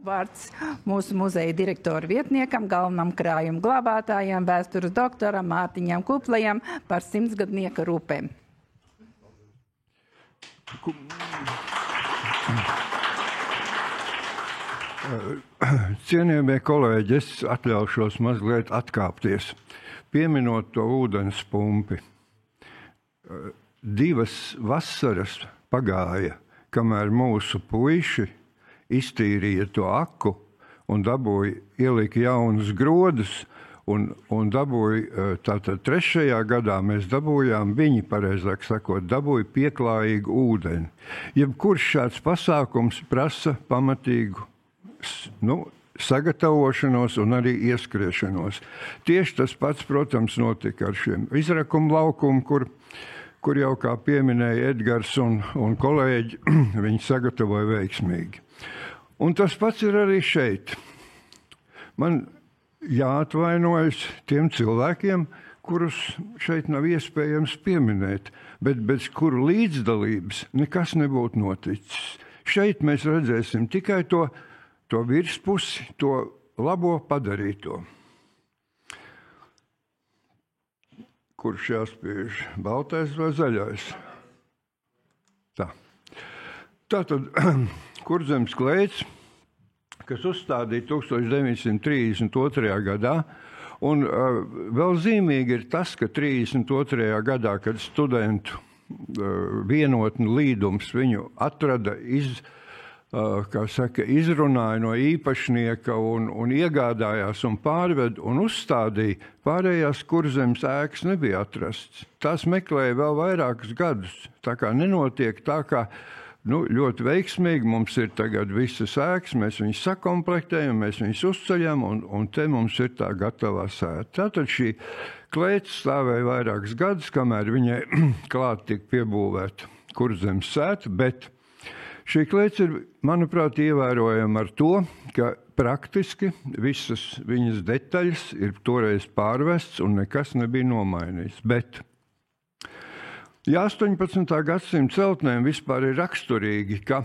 Vārds mūsu muzeja direktora vietniekam, galvenam krājuma glabātājam, vēstures doktoram Mārtiņam Kuplajam par 100-gadnieka rūpēm. Cienījamie kolēģi, es atļaušos mazliet atkāpties, pieminot to ūdens pumpi. 2 vasaras pagāja, kamēr mūsu puiši iztīrīja to aku un dabūja, ielika jaunus grodus un dabūja, tātad 3. gadā mēs dabūjām, viņi pareizāk sakot, dabūja pieklājīgu ūdeni. Jebkurš šāds pasākums prasa pamatīgu sagatavošanos un arī ieskriešanos. Tieši tas pats, protams, notika ar šiem izrakumu laukumu, kur jau, kā pieminēja Edgars un kolēģi, viņi sagatavoja veiksmīgi. Un tas pats ir arī šeit. Man jāatvainojas tiem cilvēkiem, kurus šeit nav iespējams pieminēt, bet bez kuru līdzdalības nekas nebūtu noticis. Šeit mēs redzēsim tikai to virspusi, to labo padarīto. Kurš jāspiež? Baltais vai zaļais? Tā. Tātad Kurzemes klēts, kas uzstādīja 1932. gadā, un vēl zīmīgi ir tas, ka 32. gadā, kad studentu vienotni līdums viņu atrada, izrunāja no īpašnieka un iegādājās un pārved un uzstādīja, pārējās Kurzemes ēkas nebija atrasts. Tās meklēja vēl vairākus gadus. Tā kā nenotiek tā, kā ļoti veiksmīgi mums ir tagad visas ēkas, mēs viņus sakomplektējam, mēs viņus uzceļam un te mums ir tā gatavā sēta. Tātad šī klēts stāvēja vairākus gadus, kamēr viņai klāt tika piebūvēta Kurzemes sēta, bet šī klēts ir, manuprāt, ievērojama ar to, ka praktiski visas viņas detaļas ir toreiz pārvests un nekas nebija nomainīts. Bet 18. gadsimta celtnēm vispār ir raksturīgi, ka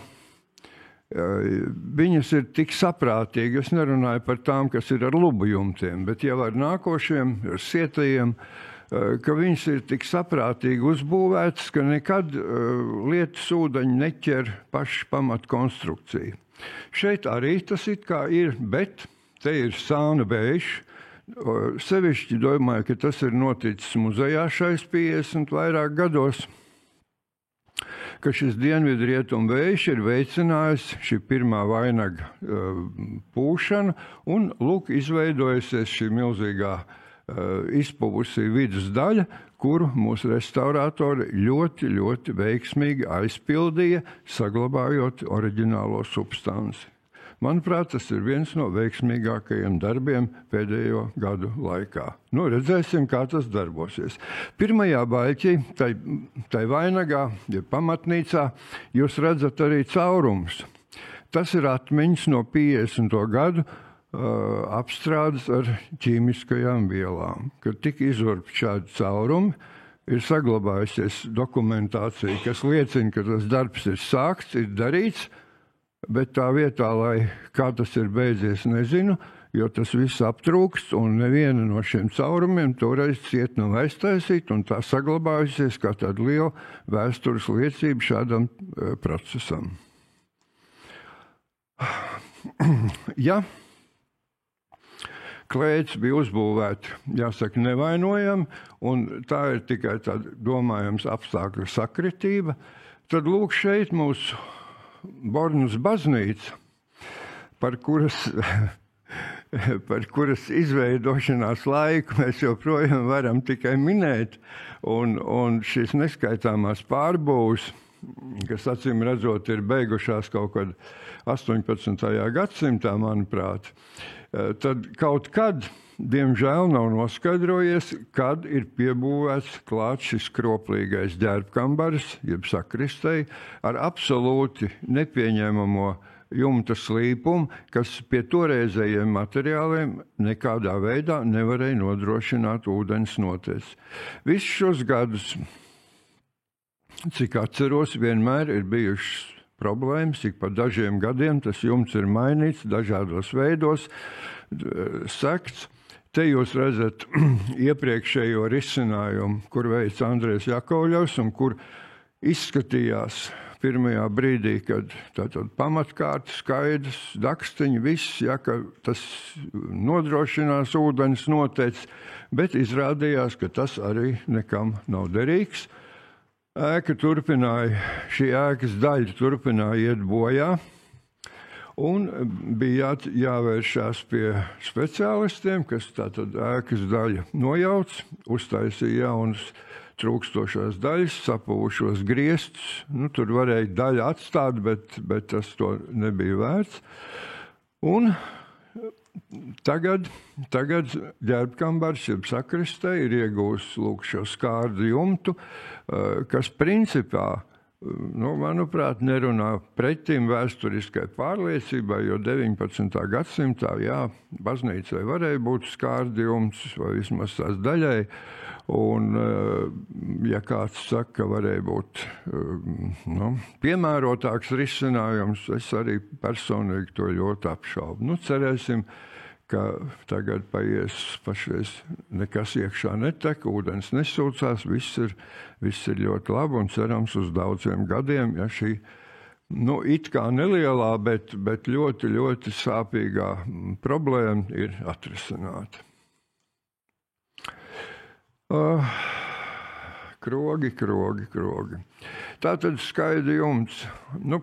viņas ir tik saprātīgi, es nerunāju par tām, kas ir ar lubu jumtiem, bet jau ar nākošiem, ar sietajiem, ka viņas ir tik saprātīgi uzbūvētas, ka nekad lietas ūdeņi neķer paši pamatkonstrukciju. Šeit arī tas it kā ir, bet te ir sāna vējš. Sevišķi domāju, ka tas ir noticis muzejā šais 50 vairāk gados, ka šis dienvidrietumu vējš ir veicinājis šī pirmā vainaga pūšanu un, lūk, izveidojusies šī milzīgā izpuvusī vidus daļa, kuru mūsu restaurātori ļoti, ļoti veiksmīgi aizpildīja, saglabājot oriģinālo substanci. Manuprāt, tas ir viens no veiksmīgākajiem darbiem pēdējo gadu laikā. Redzēsim, kā tas darbosies. Pirmajā baļķī, tai vainagā, ja pamatnīcā, jūs redzat arī caurumus. Tas ir atmiņas no 50. gadu apstrādes ar ķīmiskajām vielām. Kad tika izurpti šādi caurumi, ir saglabājusies dokumentācija, kas liecina, ka tas darbs ir sākts, ir darīts, bet tā vietā, lai kā tas ir beidzies, nezinu, jo tas viss aptrūkst un neviena no šiem caurumiem toreiz ciet nav aiztaisīta un tā saglabājusies kā tāda liela vēstures liecība šādam procesam. Ja klēts bija uzbūvēta, jāsaka, nevainojami, un tā ir tikai tāda domājams apstākļu sakritība, tad lūk šeit mūsu Bornas baznīca, par kuras izveidošanās laiku mēs joprojām varam tikai minēt, un šīs neskaitāmās pārbūves, kas acīm redzot ir beigušās kaut kad 18. gadsimtā, manuprāt, tad kaut kad, diemžēl, nav noskaidrojies, kad ir piebūvēts klāt šis kroplīgais ģērbkambaris, jeb sakristei, ar absolūti nepieņemamo jumta slīpumu, kas pie toreizējiem materiāliem nekādā veidā nevarēja nodrošināt ūdens notes. Visus šos gadus, cik atceros, vienmēr ir bijušas problēmas. Ik pa dažiem gadiem tas jumts ir mainīts dažādos veidos, sekts. Te jūs redzat iepriekšējo risinājumu, kur veids Andrejs Jakovļevs un kur izskatījās pirmajā brīdī, kad tātad pamatkārta skaidrs, dakstiņi, viss, ja, ka tas nodrošinās ūdens noteicis, bet izrādījās, ka tas arī nekam nav derīgs. Šī ēkas daļa turpināja iet bojā, un bija jāvēršās pie speciālistiem, kas tātad ēkas daļu nojauc, uztaisīja jaunas trūkstošās daļas, sapūšos griestus. Tur varēja daļu atstāt, bet tas to nebija vērts. Un tagad ģērbkambars, jeb sakristē, ir iegūst šo skārdu jumtu, kas principā, manuprāt, nerunā pretim vēsturiskai pārliecībai, jo 19. gadsimtā, baznīcai varēja būt skārdi jumts, vai vismaz tās daļai, un, ja kāds saka, ka varēja būt piemērotāks risinājums, es arī personīgi to ļoti apšaubu. Cerēsim, ka tagad paies pašreiz nekas iekšā netek, ūdens nesūcās, viss ir ļoti labi un cerams uz daudziem gadiem, ja šī, it kā nelielā, bet ļoti, ļoti sāpīgā problēma ir atrisināta. Krogi. Tātad skaidi jumts.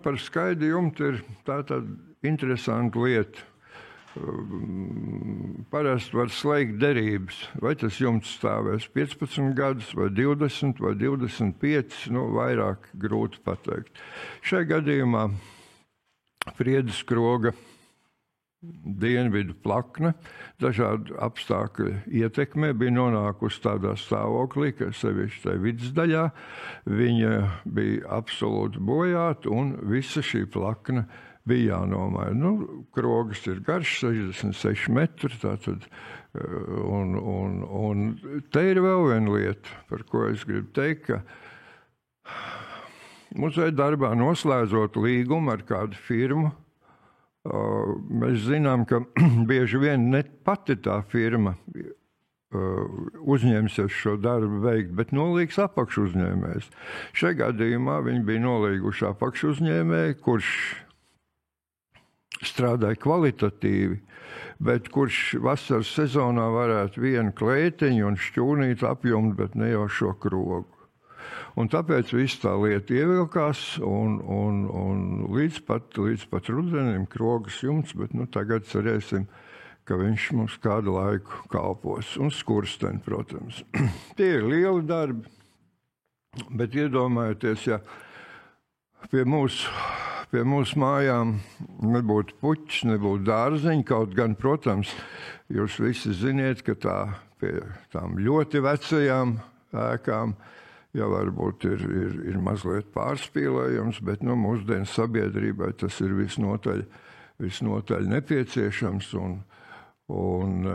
Par skaidi jumtu ir tātad interesanta lieta. Parasti var slēgt derības, vai tas jumts stāvēs 15 gadus, vai 20, vai 25, vairāk grūti pateikt. Šajā gadījumā Friedes kroga dienvidu plakne dažādu apstākļu ietekmē bija nonākusi tādā stāvoklī, ka sevišķi tajā vidusdaļā viņa bija absolūti bojāta un visa šī plakne bija jānomaina. Krogas ir garš, 66 metri, tātad, un te ir vēl viena lieta, par ko es gribu teikt, ka muzeja darbā noslēdzot līgumu ar kādu firmu, mēs zinām, ka bieži vien ne pati tā firma uzņemsies šo darbu veikt, bet nolīgs apakšuzņēmējs. Šajā gadījumā viņi bija nolīguši apakšuzņēmēju, kurš strādāja kvalitatīvi, bet kurš vasaras sezonā varētu vienu klētiņu un šķūnīt apjumt, bet ne jau šo krogu. Un tāpēc viss tā lieta ievilkās un līdz pat rudenim krogas jumts, bet tagad cerēsim, ka viņš mums kādu laiku kalpos. Un skursteni, protams. Tie ir lieli darbi, bet iedomājieties, ja pie mūsu mājām nebūtu puķis, nebūtu dārziņi, kaut gan, protams, jūs visi ziniet, ka pie tām ļoti vecajām ēkām varbūt ir mazliet pārspīlējums, bet mūsdienu sabiedrībai tas ir visnotaļ nepieciešams un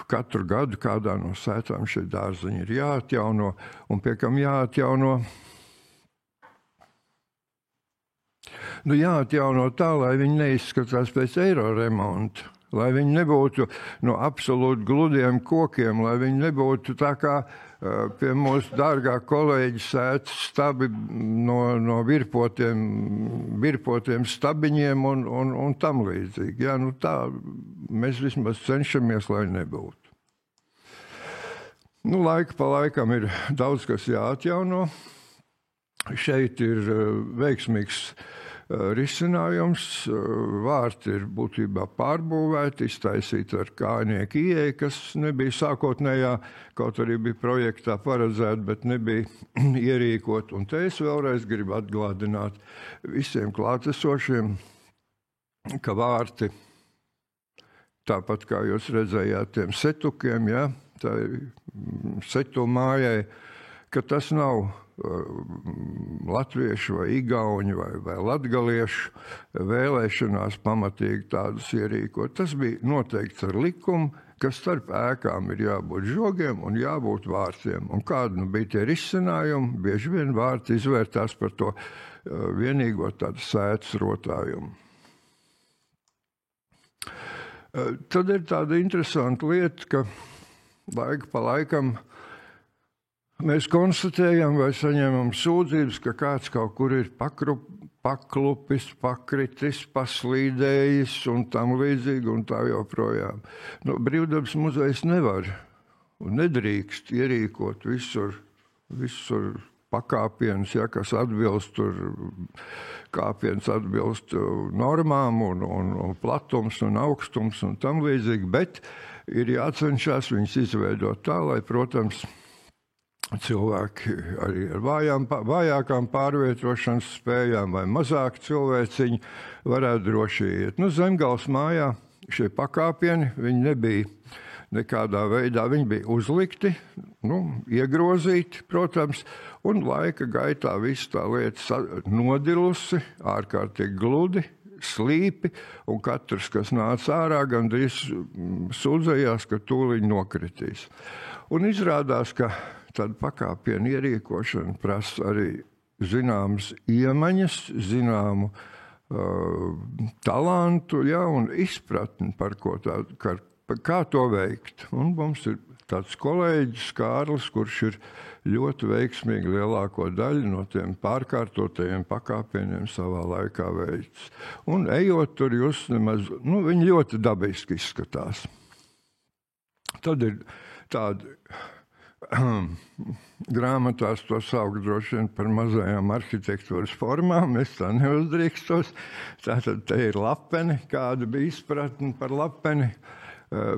katru gadu kādā no sētām šie dārziņi ir jāatjauno un pie kam jāatjauno. Jāatjauno tā, lai viņi neizskatās pēc eiro remonta, lai viņi nebūtu no absolūti gludiem kokiem, lai viņi nebūtu tā kā pie mūsu dārgā kolēģa sētas stabi no virpotiem stabiņiem un tam līdzīgi. Tā mēs vismaz cenšamies, lai nebūtu. Laika pa laikam ir daudz, kas jāatjauno. Šeit ir veiksmīgs risinājums. Vārti ir būtībā pārbūvēti, iztaisīti ar kājnieku ieeju, kas nebija sākotnējā, kaut arī bija projektā paredzēta, bet nebija ierīkot. Un te es vēlreiz gribu atgādināt visiem klātesošiem, ka vārti, tāpat kā jūs redzējāt tiem setukiem, tā setu mājai, ka tas nav latviešu vai igauņu vai latgaliešu vēlēšanās pamatīgi tādus ierīkot. Tas bija noteikts ar likumu, ka starp ēkām ir jābūt žogiem un jābūt vārtiem. Un kādi bija tie risinājumi? Bieži vien vārti izvērtās par to vienīgo tādu sētas rotājumu. Tad ir tāda interesanta lieta, ka laiku pa laikam mēs konstatējam vai saņemam sūdzības, ka kāds kaut kur ir paklupis, pakritis, paslīdējis un tam līdzīgi un tā joprojām. Brīvdabas muzejs nevar un nedrīkst ierīkot visur pakāpiens, kas atbilst kāpiens atbilst normām un platums un augstums un tam līdzīgi, bet ir jācenšas viņus izveidot tā, lai, protams, cilvēki arī ar vājākām pārvietošanas spējām vai mazāk cilvēciņi varētu droši iet. Zemgales mājā šie pakāpieni, viņi nebija nekādā veidā, viņi bija uzlikti, iegrozīti, protams, un laika gaitā viss tā lieta nodilusi, ārkārtīgi gludi, slīpi, un katrs, kas nāca ārā, gandrīz sūdzējās, ka tūliņ nokritīs. Un izrādās, ka tāda pakāpienu ierīkošana prasa arī zināmas iemaņas, zināmu talantu, un izpratni par ko tādu, kā to veikt. Un mums ir tāds kolēģis Kārlis, kurš ir ļoti veiksmīgi lielāko daļu no tiem pārkārtotajiem pakāpieniem savā laikā veids. Un ejot tur, jūs nemaz, viņi ļoti dabiski izskatās. Tad ir tādi grāmatās to sauc droši vien par mazajām arhitektūras formām, es tā neuzdrīkstos. Tātad te ir lapeni, kāda bija izpratne par lapeni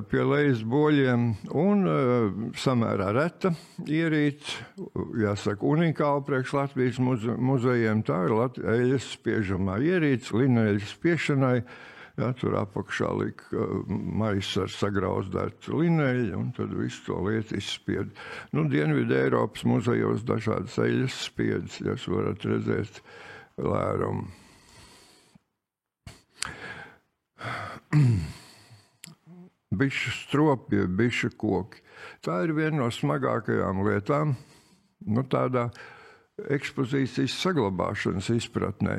pie lejas boļiem, un samērā reta ierīce, jāsaka, unikāla priekš Latvijas muzejiem, tā ir eļas spiežamā ierīce, lineļas spiešanai. Tur apakšā lika maisa ar sagrauzdētu lineļu, un tad visu to lietu izspied. Dienvidu Eiropas muzejos dažādas eļas spiedz, jūs varat redzēt lērumu. Bišu stropie, bišu koki. Tā ir viena no smagākajām lietām, tādā ekspozīcijas saglabāšanas izpratnē.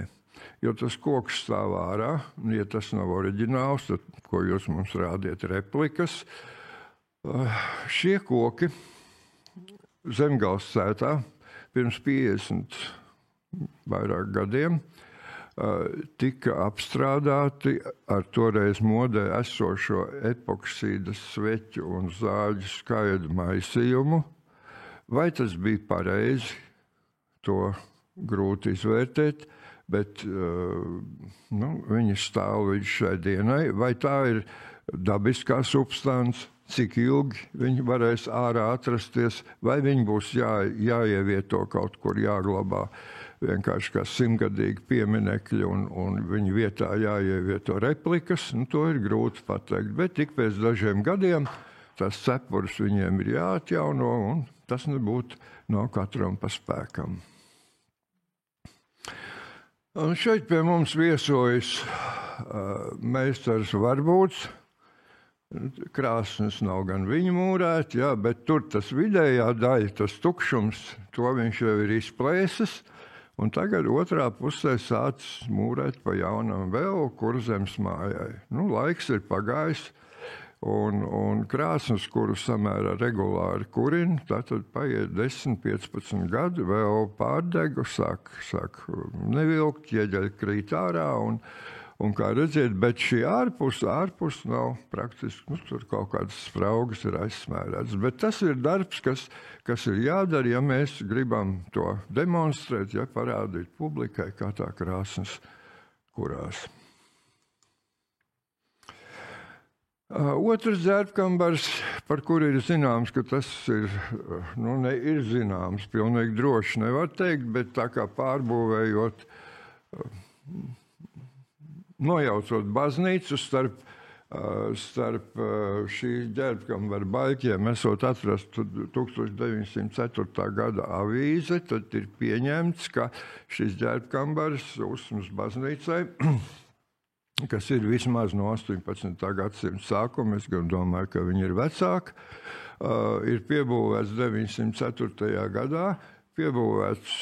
Jo tas koks stāv ārā, ja tas nav oriģināls, tad, ko jūs mums rādiet, replikas. Šie koki Zemgales sētā pirms 50 vairāk gadiem tika apstrādāti ar toreiz modē esošo epoksīdas sveķu un zāļu skaidru maisījumu. Vai tas bija pareizi, to grūti izvērtēt, bet viņi stāv līdz šai dienai. Vai tā ir dabiskā substance, cik ilgi viņi varēs ārā atrasties, vai viņi būs jāievieto kaut kur, jāglabā vienkārši kā simtgadīgi pieminekļi un viņu vietā jāievieto replikas, to ir grūti pateikt. Bet tik pēc dažiem gadiem tas cepurs viņiem ir jāatjauno, un tas nebūtu nav katram pa spēkam. Un šeit pie mums viesojas meistars Varbūts. Krāsnes nav gan viņa mūrēt, bet tur tas vidējā daļa, tas tukšums, to viņš jau ir izplēsis. Un tagad otrā pusē sācis mūrēt pa jaunam vēl Kurzemes mājai. Laiks ir pagājis. Un krāsnes, kuru samērā regulāri kurina, tātad paiet 10-15 gadi, vēl pārdegu, sāk nevilkt, ieģeļ krīt ārā, un kā redziet, bet šī ārpus nav praktiski, tur kaut kādas spraugas ir aizsmērētas. Bet tas ir darbs, kas ir jādara, ja mēs gribam to demonstrēt, parādīt publikai, kā tā krāsnes kurās. Otrs dzērpkambars, par kuru ir zināms, ka tas ir, ir zināms, pilnīgi droši nevar teikt, bet tā kā pārbūvējot, nojaucot baznīcu starp šī dzērpkambara baļķiem, esot atrastu 1904. gada avīze, tad ir pieņemts, ka šis dzērpkambars Usmas baznīcai, kas ir vismaz no 18. gadsimta sākuma, es gan domāju, ka viņi ir vecāki, ir piebūvēts 904. gadā, piebūvēts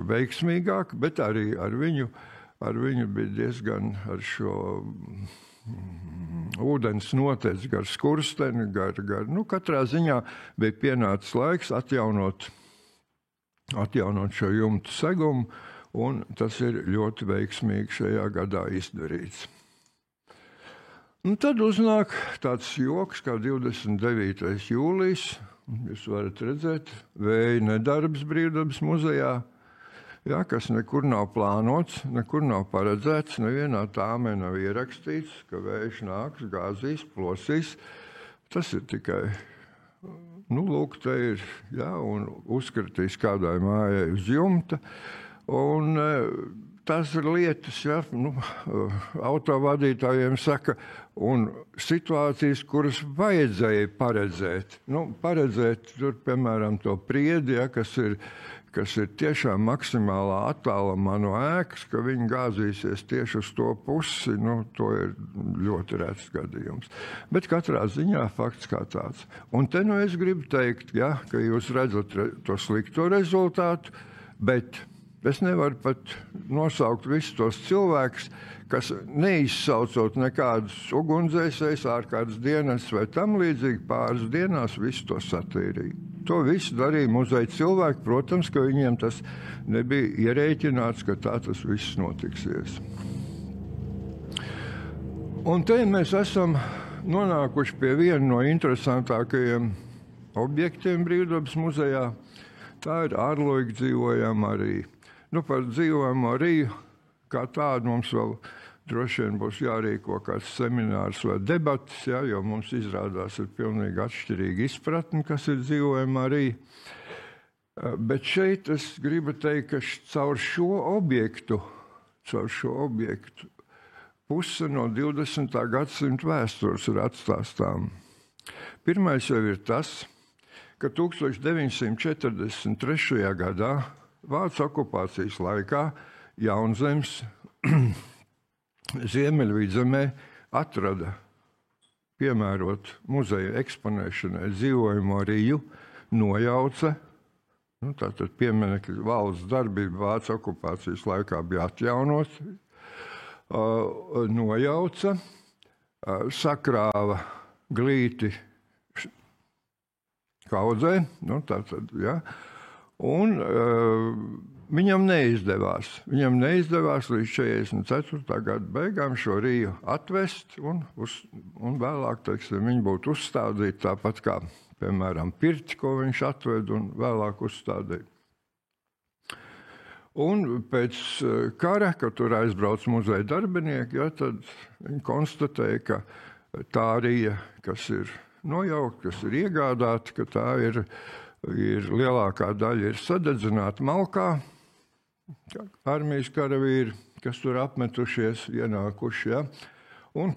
veiksmīgāk, bet arī ar viņu bija diezgan ar šo ūdens notec gar skursteni, katrā ziņā bija pienācis laiks atjaunot šo jumtu segumu, un tas ir ļoti veiksmīgi šajā gadā izdarīts. Un tad uznāk tāds joks kā 29. jūlijs, jūs varat redzēt, vēja nedarbs Brīvdabas muzejā, kas nekur nav plānots, nekur nav paredzēts, nevienā tāmē nav ierakstīts, ka vējš nāks, gāzīs, plosīs. Tas ir tikai, lūk, te ir, un uzskatīs kādai mājai uz jumta. Un tas ir lietas, autovadītājiem saka, un situācijas, kuras vajadzēja paredzēt. Paredzēt, tur, piemēram, to priedi, kas ir tiešām maksimālā attālumā no ēkas, ka viņi gāzīsies tieši uz to pusi, to ir ļoti rets gadījums. Bet katrā ziņā fakts kā tāds. Un te es gribu teikt, ka jūs redzat to slikto rezultātu, bet es nevaru pat nosaukt visus tos cilvēkus, kas neizsaucot nekādus ugunsdzēsējus, ārkārtas dienas vai tam līdzīgi pāris dienās visu to satīrīja. To visu darīja muzeja cilvēki, protams, ka viņiem tas nebija ierēķināts, ka tā tas viss notiksies. Un te mēs esam nonākuši pie viena no interesantākajiem objektiem Brīvdabas muzejā. Tā ir ārloģi dzīvojamā rīja. Par dzīvojamo rīju kā tādu mums vēl droši vien būs jārīko kāds seminārs vai debatas, jo mums izrādās ir pilnīgi atšķirīga izpratne, kas ir dzīvojamā rīja. Bet šeit es gribu teikt, ka caur šo objektu puse no 20. gadsimta vēstures ir atstāstām. Pirmais jau ir tas, ka 1943. gadā Vācu okupācijas laikā Jaunzemes Ziemeļvidzemē atrada piemērot muzeja eksponēšanai dzīvojamo riju, nojauca, tātad pieminekļa valsts darbība Vācu okupācijas laikā bija atjaunot, nojauca, sakrāva glīti kaudzē, un viņam neizdevās. Viņam neizdevās līdz 44. gada beigām šo riju atvest, un vēlāk, viņi būtu uzstādīti tāpat kā, piemēram, pirti, ko viņš atved un vēlāk uzstādīja. Un pēc kara, kad tur aizbrauc muzeja darbinieki, tad viņi konstatēja, ka tā rija, kas ir nojaukta, kas ir iegādāta, ka tā ir lielākā daļa ir sadedzināta malkā, armijas karavīri, kas tur apmetušies, ienākuši, un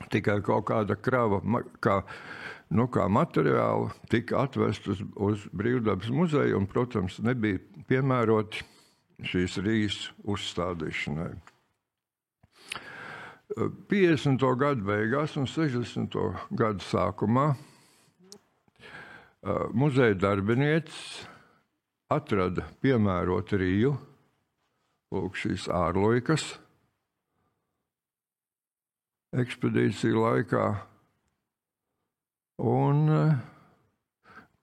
tikai kaut kāda krava, kā materiāla, tika atvest uz Brīvdabas muzeju, un, protams, nebija piemēroti šīs rijas uzstādīšanai. 50. gadu beigās un 60. gadu sākumā muzeja darbiniecis atrada piemērotu riju, lūk, šīs ārloģikas ekspedīciju laikā, un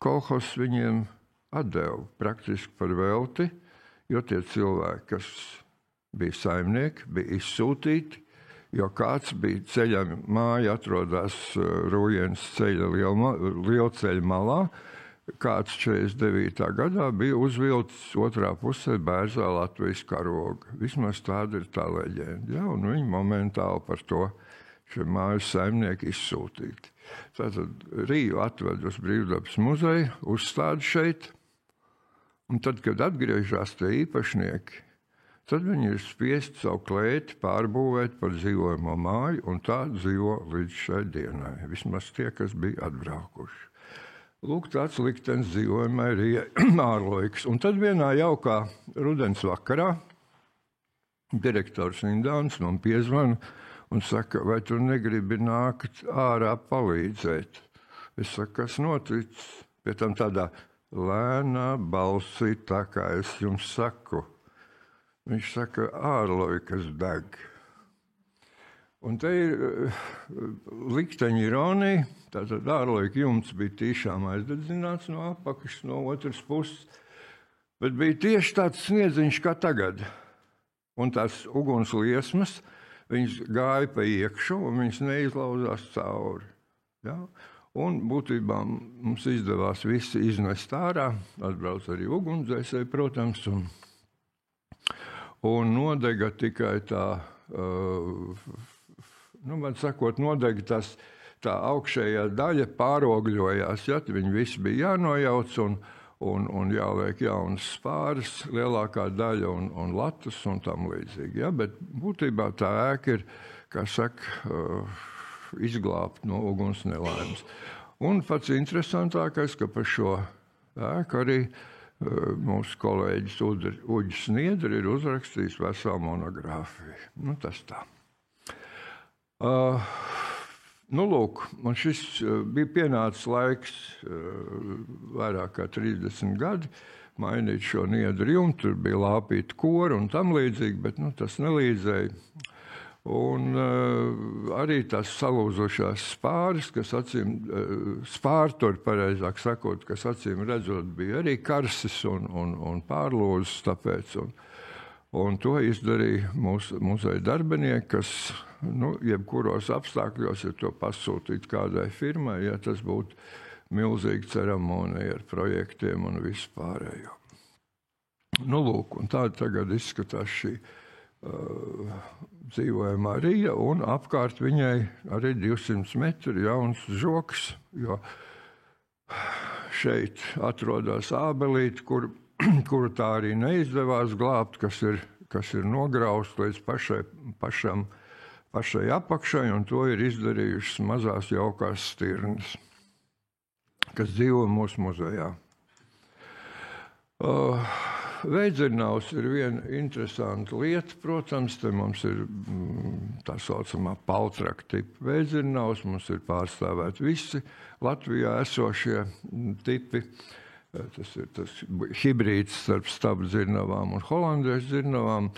kolhos viņiem atdeva praktiski par velti, jo tie cilvēki, kas bija saimnieki, bija izsūtīti, jo kāds bija ceļam, māja atrodās Rūjienas ceļa lielceļa malā, kāds 49. gadā bija uzvilcis otrā pusē Bērzā Latvijas karoga. Vismaz tāda ir tā leģenda, un viņi momentāli par to šie mājas saimnieki izsūtīti. Tātad riju atved uz Brīvdabas muzeju, uzstāda šeit, un tad, kad atgriežās tie īpašnieki, tad viņi ir spiesti savu klēti pārbūvēt par dzīvojamo māju, un tā dzīvo līdz šai dienai. Vismaz tie, kas bija atbraukuši. Lūk, tāds liktenis dzīvojamai Rijai ārloģikas. Un tad vienā jaukā rudens vakarā direktors Indāns man piezvana un saka, vai tu negribi nākt ārā palīdzēt? Es saku, kas noticis? pie tam tādā lēnā balsī, tā kā es jums saku. Viņš saka, ārloji, kas deg. Un te ir likteņa ironija. Tātad ārloju jumts bija tiešām aizdedzināts no apakšas, no otras puses. Bet bija tieši tāds sniedziņš kā tagad. Un tās uguns liesmas, viņas gāja pa iekšu un viņas neizlauzās cauri. Ja? Un būtībā mums izdevās visi iznest ārā, atbrauc arī ugunsdzēsēji, protams, un nodega tikai tā, man sakot, nodega tā augšējā daļa pārogļojās, ja, viņi visi bija jānojauc un jāliek jaunas spāras, lielākā daļa un latus un tam līdzīgi. Ja, bet būtībā tā ēka ir, kā saka, izglābt no uguns nelaimes. Un pats interesantākais, ka par šo ēku arī mūsu kolēģis Uģis Sniedri ir uzrakstījis veselu monogrāfiju. Nu, tas tā. Lūk, man šis bija pienācis laiks vairāk kā 30 gadi mainīt šo niedru jumtu, tur bija lāpīta kora un tam līdzīgi, bet tas nelīdzēja. Un arī tās salūzošās spāris, kas spārtori, pareizāk sakot, kas acīm redzot, bija arī karsis un pārlūzes tāpēc. Un to izdarīja mūsu muzeja darbinieki, kas jebkuros apstākļos, ja to pasūtīt kādai firmai, ja tas būtu milzīga ceremonija ar projektiem un vispārējo. Lūk, un tā tagad izskatās šī dzīvojamā Rīga, un apkārt viņai arī 200 metri jauns žoks, jo šeit atrodas ābelīte, kuru tā arī neizdevās glābt, kas ir nograusts līdz pašai apakšai, un to ir izdarījušas mazās jaukās stirnas, kas dzīvo mūsu muzejā. Veidzirnavs ir viena interesanta lieta, protams, te mums ir tā saucamā paltraka tipa veidzirnavs, mums ir pārstāvēti visi Latvijā esošie tipi. Tas ir tas hibrīds starp stabu dzirnavām un holandiešu dzirnavām,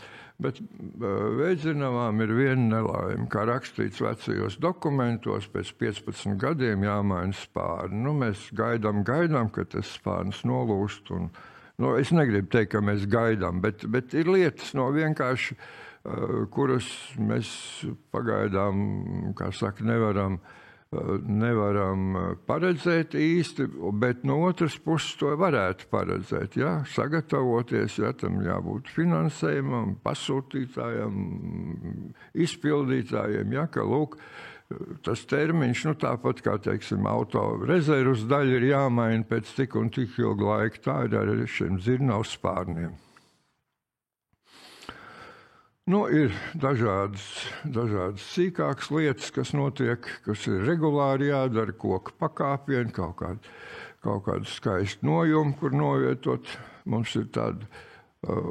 bet veidzirnavām ir viena nelaime, kā rakstīts vecajos dokumentos, pēc 15 gadiem jāmaina spārni. Mēs gaidām, ka tas spārns nolūst un es negribu teikt, ka mēs gaidām, bet ir lietas vienkārši, kuras mēs pagaidām, kā saka, nevaram paredzēt īsti, bet no otras puses to varētu paredzēt, ja, sagatavoties, ja, tam jābūt finansējumam, pasūtītājiem, izpildītājiem, ja, ka lūk, tas termiņš, tāpat kā, teiksim, auto rezervas daļa ir jāmaina pēc tik un tik ilga laika, tā ir arī šiem dzirnavu spārniem. Ir dažādas sīkākas lietas, kas notiek, kas ir regulāri jādara, koka pakāpieni, kaut kādu skaistu nojumu, kur novietot. Mums ir tāda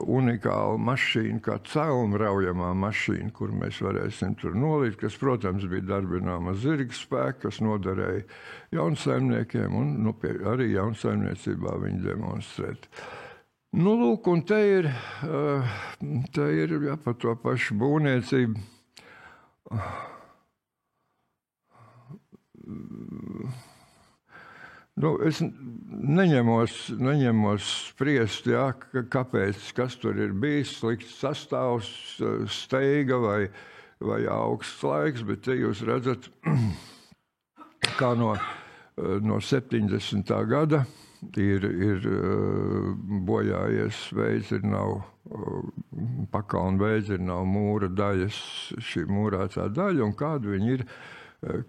unikāla mašīna, kā celmraujamā mašīna, kur mēs varēsim tur nolīt, kas, protams, bija darbināma zirga spēka, kas noderēja jaunsaimniekiem un arī jaunsaimniecībā viņi demonstrēt. Lūk, un te ir par to pašu būvniecību. Es neņemos spriest, ja, kāpēc, kas tur ir bijis, slikts sastāvs, steiga vai augsts laiks, bet te jūs redzat, kā no 70. gada ir bojājies veidzirnavu, pakalnu veidzirnavu mūra daļas, šī mūrētā daļa, un kāda viņi ir,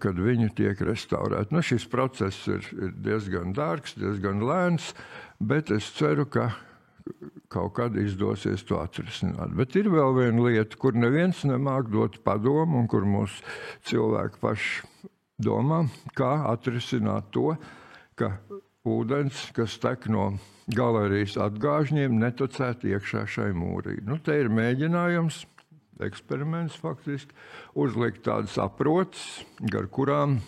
kad viņi tiek restaurēti. Šis process ir diezgan dārgs, diezgan lēns, bet es ceru, ka kaut kad izdosies to atrisināt. Bet ir vēl viena lieta, kur neviens nemāk dot padomu, un kur mūsu cilvēki paši domā, kā atrisināt to, ka ūdens, kas tek no galerijas atgāžņiem, netocēt iekšā šai mūrī. Te ir mēģinājums, eksperiments faktiski, uzlikt tādas aproces, gar kurām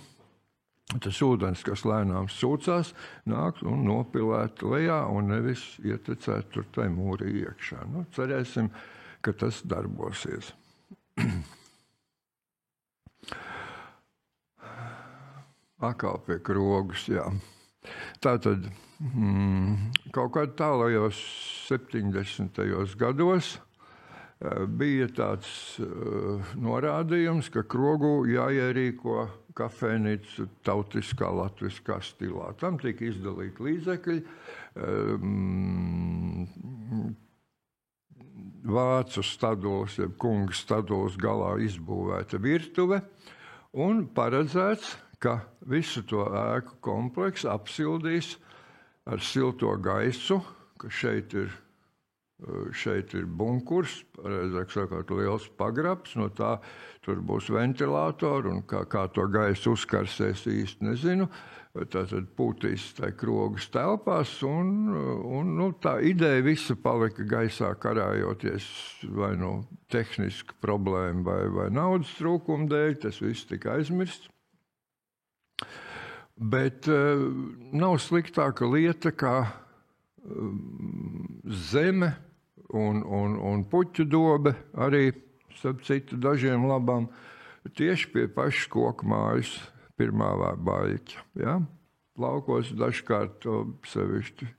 tas ūdens, kas lēnām sūcās, nāk un nopilēt lejā un nevis ietecēt tur tai mūri iekšā. Nu, cerēsim, ka tas darbosies. Atkal pie krogus, jā. Tātad kaut kādā tālajos 70. gados bija tāds norādījums, ka krogu jāierīko kafejnīcu tautiskā latviskā stilā. Tam tika izdalīti līdzekļi. Vācu stadulas, jeb kunga stadulas galā izbūvēta virtuve un paredzēts, ka visu to ēku kompleksu apsildīs ar silto gaisu, ka šeit ir bunkurs, pareizāk sakot, liels pagrabs, no tā tur būs ventilātori, un kā to gaisu uzkarsēs īsti nezinu. Tātad pūtīs tai krogas telpās, un tā ideja visa palika gaisā karājoties vai tehniska problēma vai naudas trūkuma dēļ, tas viss tika aizmirsts. Bet nav sliktāka lieta kā zeme un puķu dobe, arī, starp citu, dažiem labām, tieši pie pašas koku mājas pirmā baļķa. Ja? Laukos dažkārt to sevišķi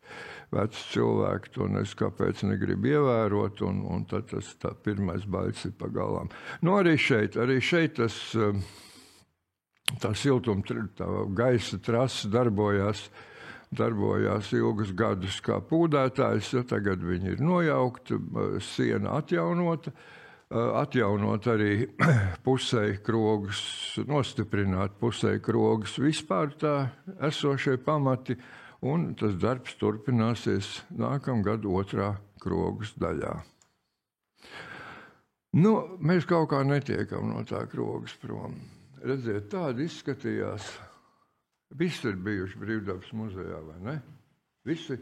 veci cilvēki to nezinu, kāpēc negrib ievērot, un tad tas tā pirmais baļķis ir pagalām. Nu, arī šeit tā siltuma, tā gaisa trasa darbojās ilgus gadus kā pūdētājs, ja tagad viņi ir nojaukti, siena atjaunot arī pusēji krogus, nostiprināt pusēji krogus vispār tā esošie pamati, un tas darbs turpināsies nākamgad 2. krogas daļā. Nu, mēs kaut kā netiekam no tā krogas prom. Redziet, tādi izskatījās. Visi ir bijuši Brīvdabas muzejā, vai ne? Visi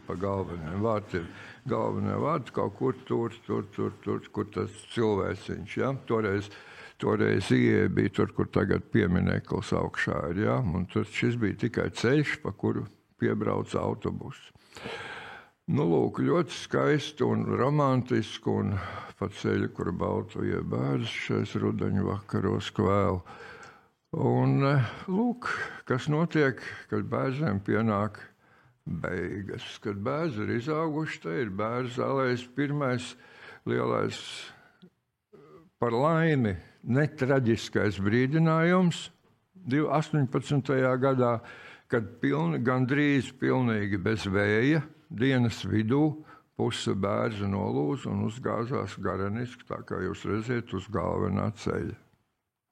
pa galvenajiem vārtiem. Galvenie vārti kaut kur tur, kur tas cilvēciņš. Ja? Toreiz ieeja bija tur, kur tagad piemineklis augšā ir. Ja? Un tur šis bija tikai ceļš, pa kuru piebrauca autobuss. Nu, lūk, ļoti skaisti un romantiski, un pa ceļu, kur baltoja bērns šais rudeņu vakaros kvēl. Un, lūk, kas notiek, kad bērniem pienāk beigas. Kad bērni ir izauguši, te ir bērns zālējs pirmais lielais, par laimi, netraģiskais brīdinājums 18. gadā, kad gandrīz pilnīgi bez vēja, dienas vidū puse bērza nolūza un uzgāzās gareniski, tā kā jūs redziet, uz galvenā ceļa.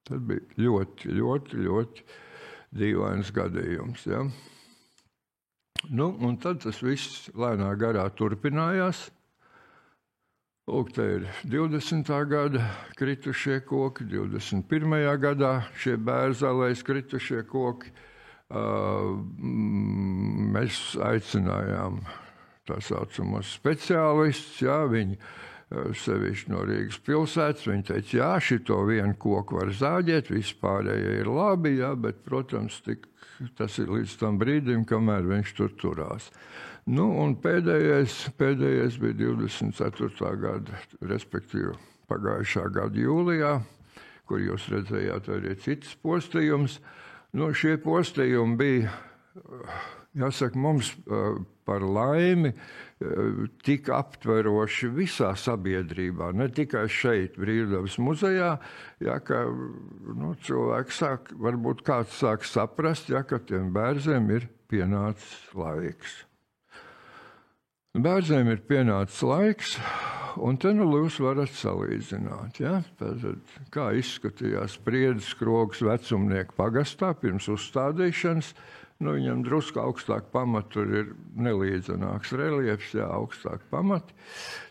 Tas bija ļoti, ļoti, ļoti dīvains gadījums. Ja? Nu, un tad tas viss lēnā garā turpinājās. Lūk, te ir 20. gada kritušie koki, 21. gadā šie bērzālēs kritušie koki. Mēs aicinājām tā saucamos speciālistus, jā, viņi sevišķi no Rīgas pilsētas, viņi teica, jā, šito vienu koku var zāģēt, vispārējie ir labi, jā, bet, protams, tas ir līdz tam brīdim, kamēr viņš tur turās. Nu, un pēdējais bija 24. gada, respektīvi pagājušā gada jūlijā, kur jūs redzējāt arī citas postījums. Nu, šie postījumi bija, jāsaka, mums par laimi tik aptveroši visā sabiedrībā, ne tikai šeit, Brīvdabas muzejā, ja, ka cilvēki varbūt kāds sāk saprast, ja, ka tiem bērziem ir pienācis laiks. Bērziem ir pienācis laiks, un te jūs varat salīdzināt, ja? Tātad, kā izskatījās Priedes krogas vecumnieku pagastā pirms uzstādīšanas. Nu, viņam drusku augstāk pamatu, tur ir nelīdzenāks reliefs, jā, augstāk pamati.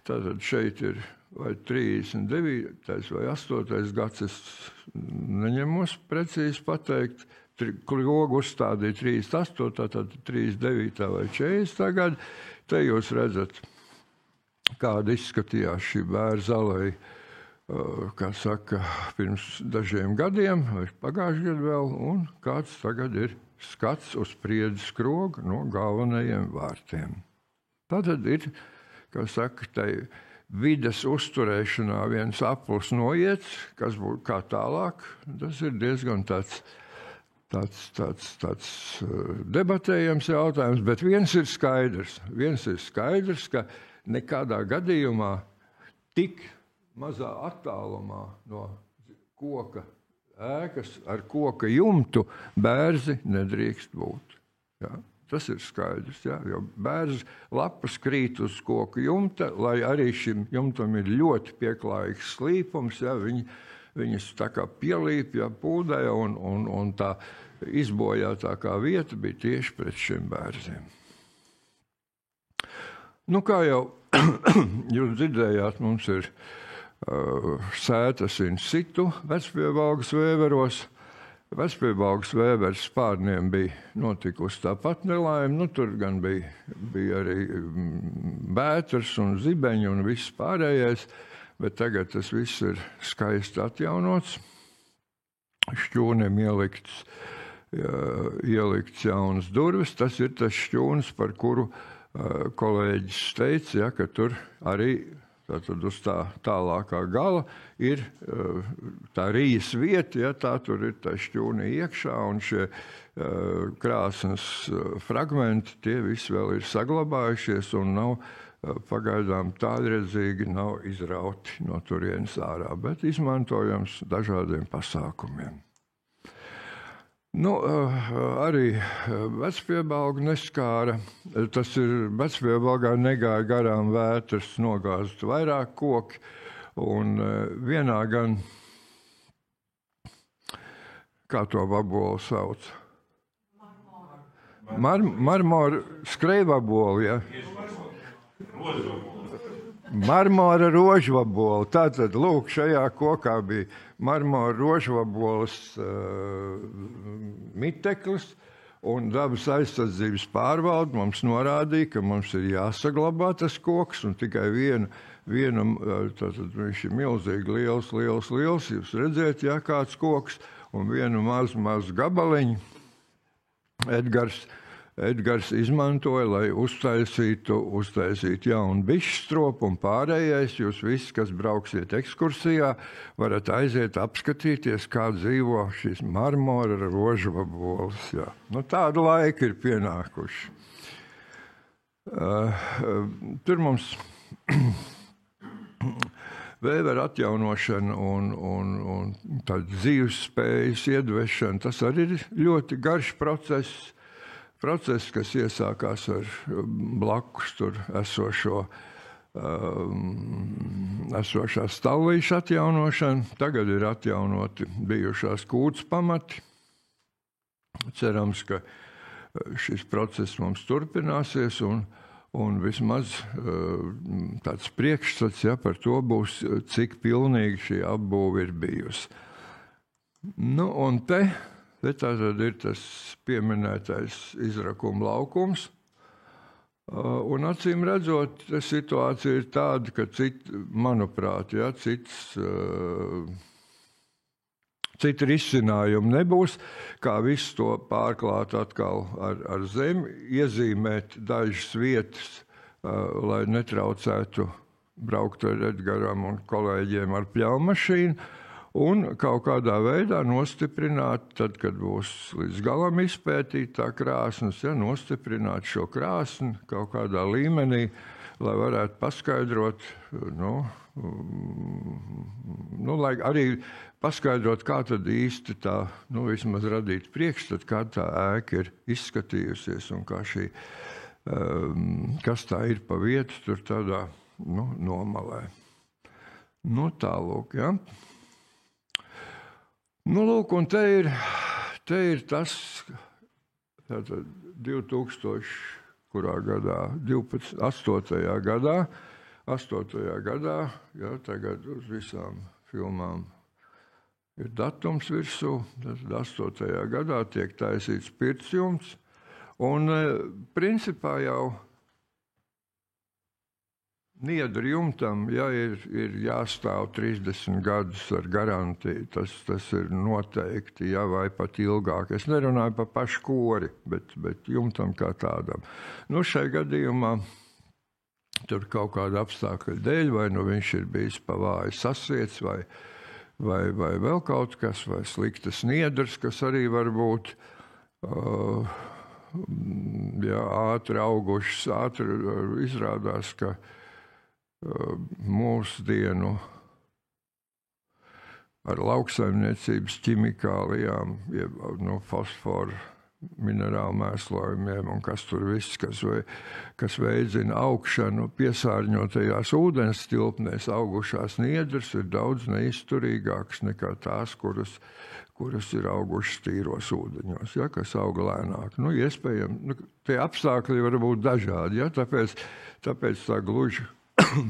Tātad šeit ir vai 39. vai 8. gads, es neņemos precīzi pateikt. Krogu uzstādīja 38. tad 39. vai 40. gada. Te jūs redzat, kāda izskatījās šī bērza aleja kā saka, pirms dažiem gadiem, vai pagājušajā gadā vēl, un kāds tagad ir skats uz Priedes krogu no galvenajiem vārtiem. Tātad ir, kā saka, tai vides uzturēšanā viens aplis noiets, kas būtu kā tālāk, tas ir diezgan tāds debatējams jautājums, bet viens ir skaidrs, ka nekādā gadījumā tik mazā attālumā no koka ēkas ar koka jumtu bērzi nedrīkst būt. Ja? Tas ir skaidrs, ja? Jo bērzi lapas krīt uz koka jumta, lai arī šim jumtam ir ļoti pieklājīgs slīpums, ja? Viņas tā kā pielīp, ja, pūdē, un tā izbojātākā vieta bija tieši pret šiem bērziem. Nu, kā jau jūs dzirdējāt, mums ir sētas in situ Vecpiebalgas vēveros. Vecpiebalgas vēveres spārniem bija notikusi tāpat nelaime. Tur gan bija arī bēters un zibeņi un viss pārējais, bet tagad tas viss ir skaisti atjaunots. Šķūniem ielikts jaunas durvis. Tas ir tas šķūns, par kuru kolēģis teica, ja, ka tur arī tātad uz tā tālākā gala ir tā rijas vieta, ja, tā tur ir tā šķūne iekšā, un šie krāsnes fragmenti, tie visi vēl ir saglabājušies un nav pagaidām tālredzīgi, nav izrauti no turienes ārā, bet izmantojams dažādiem pasākumiem. Nu, arī Vecpiebalgu neskāra. Tas ir Vecpiebalgā negāja garām vētras, nogāzt vairāk koki, un vienā gan, kā to vabolu sauc? Marmora skrejvaboli, ja? Marmora rožvabola. Tātad, lūk, šajā kokā bija marmora rožvabolas miteklis, un dabas aizsardzības pārvalde mums norādīja, ka mums ir jāsaglabā tas koks, un tikai tātad viņš ir milzīgi liels, jūs redzēt, ja, kāds koks, un vienu mazu gabaliņu Edgars izmantoja, lai uztaisītu jaunu bišķstropu, un pārējais jūs visi, kas brauksiet ekskursijā, varat aiziet apskatīties, kā dzīvo šīs marmora rožvaboles. Ja. Nu, tāda laika ir pienākuši. Tur mums vēveru atjaunošana un tāda dzīves spējas iedvešana, tas arī ir ļoti garš process, kas iesākās ar blakus tur esošās stallīšu atjaunošanu. Tagad ir atjaunoti bijušās kūts pamati. Cerams, ka šis process mums turpināsies un vismaz tāds priekšstats, ja, par to būs, cik pilnīgi šī apbūve ir bijusi. Nu, un te tātad ir tas pieminētais izrakuma laukums, un acīm redzot, situācija ir tāda, ka manuprāt, ja, citi risinājumi nebūs, kā visu to pārklāt atkal ar zemi, iezīmēt dažas vietas, lai netraucētu braukt ar Edgaram un kolēģiem ar pļaumašīnu, un kaut kādā veidā nostiprināt, tad, kad būs līdz galam izpētīta tā krāsnes, ja, nostiprināt šo krāsni kaut kādā līmenī, lai varētu paskaidrot, lai arī paskaidrot, kā tad īsti tā, vismaz radīt priekšstatu, kā tā ēka ir izskatījusies un kā šī, kas tā ir pa vietu tur tādā, nomalē. Tālūk, ja. Lūk, un te ir tas, tātad 2000, kurā gadā, 8. gadā, ja, tagad uz visām filmām ir datums virsū, tad 8. gadā tiek taisīts pirtsjumts, un principā jau niedru jumtam, ja ir jāstāv 30 gadus ar garantiju, tas ir noteikti, ja, vai pat ilgāk. Es nerunāju par pašu kori, bet jumtam kā tādam. Nu, šai gadījumā tur kaut kāda apstākļa dēļ, vai nu viņš ir bijis pa vāju sasiets, vai vēl kaut kas, vai sliktas niedras, kas arī var būt ātri augušas, ātri izrādās, ka mūsdienu ar lauksaimniecības ķimikālijām, fosforu, minerālu mēslojumiem un kas tur viss, kas veicina augšanu piesārņotajās ūdens tilpnēs augušās niedras ir daudz neizturīgākas nekā tās, kuras ir augušas tīros ūdeņos, ja, kas auga lēnāk. Iespējams, tie apstākļi var būt dažādi, ja, tāpēc tā gluži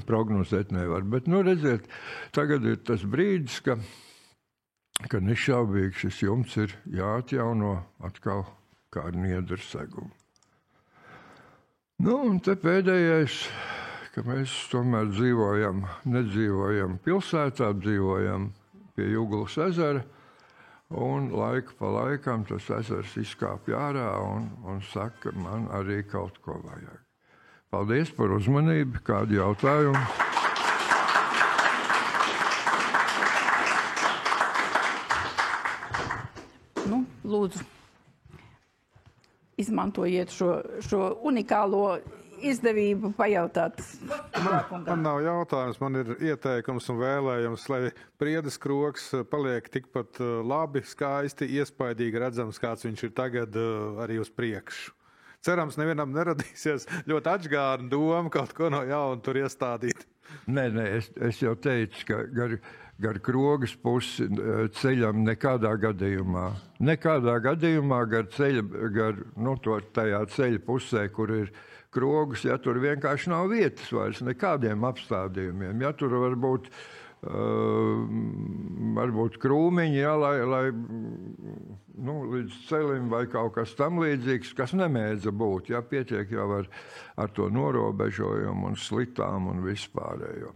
prognozēt nevar. Bet, redziet, tagad ir tas brīdis, ka nešaubīgi šis jumts ir jāatjauno atkal kā ar niedru segumu. Un te pēdējais, ka mēs tomēr nedzīvojam pilsētā, dzīvojam pie Juglas ezera, un laiku pa laikam tas ezers izkāpj ārā un saka, man arī kaut ko vajag. Paldies par uzmanību. Kādi jautājumi? Lūdzu, izmantojiet šo unikālo izdevību pajautāt. Man nav jautājums, man ir ieteikums un vēlējums, lai Priedes krogs paliek tikpat labi, skaisti, iespaidīgi redzams, kāds viņš ir tagad arī uz priekšu. Cerams, nevienam neradīsies ļoti atžgārna doma kaut ko no jauna tur iestādīt. Nē, es jau teicu, ka gar krogas pusi ceļam nekādā gadījumā. Nekādā gadījumā tajā ceļa pusē, kur ir krogas, ja tur vienkārši nav vietas vairs nekādiem apstādījumiem. Ja tur varbūt krūmiņi, ja, lai līdz celim vai kaut kas tam līdzīgs, kas nemēdza būt. Ja, pietiek jau ar to norobežojumu un slitām un vispārējo.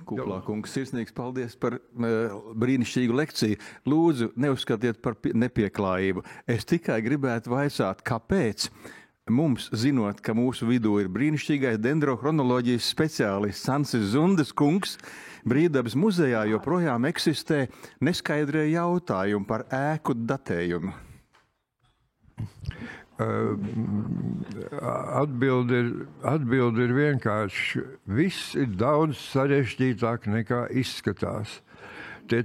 Kuplā kungs, sirsnīgs paldies par brīnišķīgu lekciju. Lūdzu, neuzskatiet par nepieklājību. Es tikai gribētu vaicāt, kāpēc mums, zinot, ka mūsu vidū ir brīnišķīgais dendrohronoloģijas speciālists Ansis Zundes kungs, Brīvdabas muzejā joprojām eksistē neskaidrie jautājumi par ēku datējumu. Atbilde ir vienkārši. Viss ir daudz sarežģītāk nekā izskatās. Tie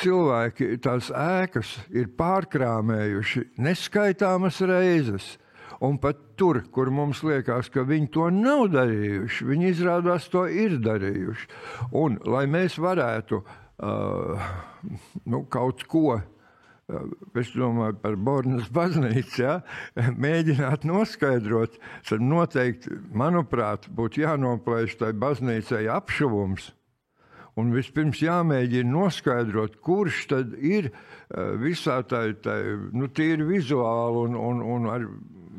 cilvēki, tās ēkas ir pārkrāmējuši neskaitāmas reizes. Un pat tur, kur mums liekas, ka viņi to nav darījuši, viņi izrādās to ir darījuši. Un, lai mēs varētu kaut ko, es domāju par Bornas baznīcu, ja, mēģināt noskaidrot, tad noteikti, manuprāt, būtu jānoplēš tai baznīcai apšuvums. Un vispirms jāmēģina noskaidrot, kurš tad ir visā tīri vizuāli un ar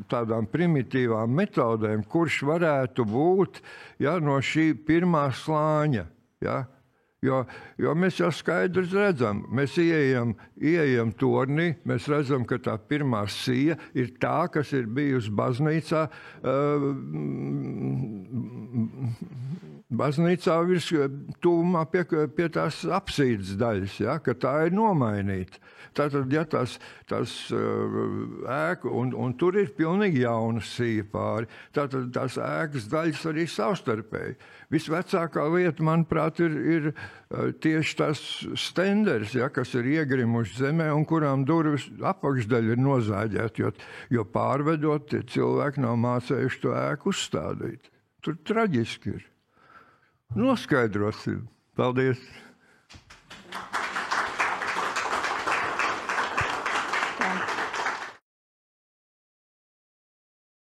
tādām primitīvām metodēm, kurš varētu būt no šī pirmā slāņa. Ja? Jo mēs jau skaidrs redzam, mēs ieejam tornī, mēs redzam, ka tā pirmā sija ir tā, kas ir bijusi baznīcā virs tuvumā pie tās apsīdes daļas, ja, ka tā ir nomainīta. Tātad, ja tās ēku, un tur ir pilnīgi jauna sija pāri, tātad tās ēkas daļas arī savstarpēji. Visvecākā lieta, manuprāt, ir tieši tās stenders, ja, kas ir iegrimuši zemē un kurām durvis apakšdaļa ir nozāģēta, jo pārvedot tie cilvēki nav mācējuši to ēku uzstādīt. Tur traģiski ir. Noskaidrosim. Paldies!